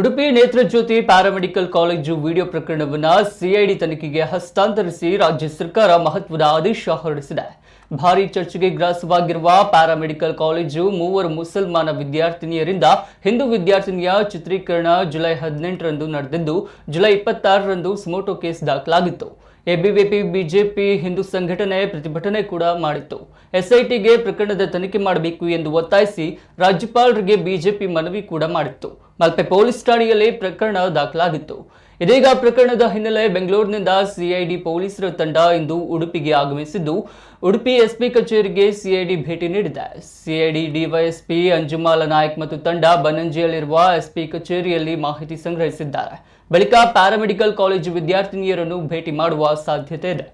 Udupi Netrajyoti paramedical college video ಪ್ರಕರಣವನ್ನು CID ತನಿಖೆಗೆ ಹಸ್ತಾಂತರಿಸಿ ರಾಜ್ಯ ಸರ್ಕಾರ ಮಹತ್ವದ ಆದೇಶ ಹೊರಡಿಸಿದೆ. ಭಾರೀ ಚರ್ಚೆಗೆ ಗ್ರಾಸವಾಗಿರುವ ಪ್ಯಾರಾಮೆಡಿಕಲ್ ಕಾಲೇಜು ಮೂವರು ಮುಸಲ್ಮಾನ ವಿದ್ಯಾರ್ಥಿನಿಯರಿಂದ ಹಿಂದೂ ವಿದ್ಯಾರ್ಥಿನಿಯ ಚಿತ್ರೀಕರಣ ಜುಲೈ 18ರಂದು ನಡೆದಿದ್ದು, ಜುಲೈ 26ರಂದು ಸುಮೋಟೋ ಕೇಸ್ ದಾಖಲಾಗಿತ್ತು. ಎಬಿವಿಪಿ ಬಿಜೆಪಿ ಹಿಂದೂ ಸಂಘಟನೆ ಪ್ರತಿಭಟನೆ ಕೂಡ ಮಾಡಿತ್ತು. ಎಸ್ಐಟಿಗೆ ಪ್ರಕರಣದ ತನಿಖೆ ಮಾಡಬೇಕು ಎಂದು ಒತ್ತಾಯಿಸಿ ರಾಜ್ಯಪಾಲರಿಗೆ ಬಿಜೆಪಿ ಮನವಿ ಕೂಡ ಮಾಡಿತ್ತು. ಮಲ್ಪೆ ಪೊಲೀಸ್ ಠಾಣೆಯಲ್ಲಿ ಪ್ರಕರಣ ದಾಖಲಾಗಿತ್ತು. ಇದೀಗ ಪ್ರಕರಣದ ಹಿನ್ನೆಲೆ ಬೆಂಗಳೂರಿನಿಂದ ಸಿಐಡಿ ಪೊಲೀಸರ ತಂಡ ಇಂದು ಉಡುಪಿಗೆ ಆಗಮಿಸಿದ್ದು, ಉಡುಪಿ ಎಸ್ಪಿ ಕಚೇರಿಗೆ ಸಿಐಡಿ ಭೇಟಿ ನೀಡಿದೆ. ಸಿಐಡಿ ಡಿವೈಎಸ್ಪಿ ಅಂಜುಮಾಲ ನಾಯಕ್ ಮತ್ತು ತಂಡ ಬನಂಜಿಯಲ್ಲಿರುವ ಎಸ್ಪಿ ಕಚೇರಿಯಲ್ಲಿ ಮಾಹಿತಿ ಸಂಗ್ರಹಿಸಿದ್ದಾರೆ. ಬಳಿಕ ಪ್ಯಾರಾಮೆಡಿಕಲ್ ಕಾಲೇಜು ವಿದ್ಯಾರ್ಥಿನಿಯರನ್ನು ಭೇಟಿ ಮಾಡುವ ಸಾಧ್ಯತೆ ಇದೆ.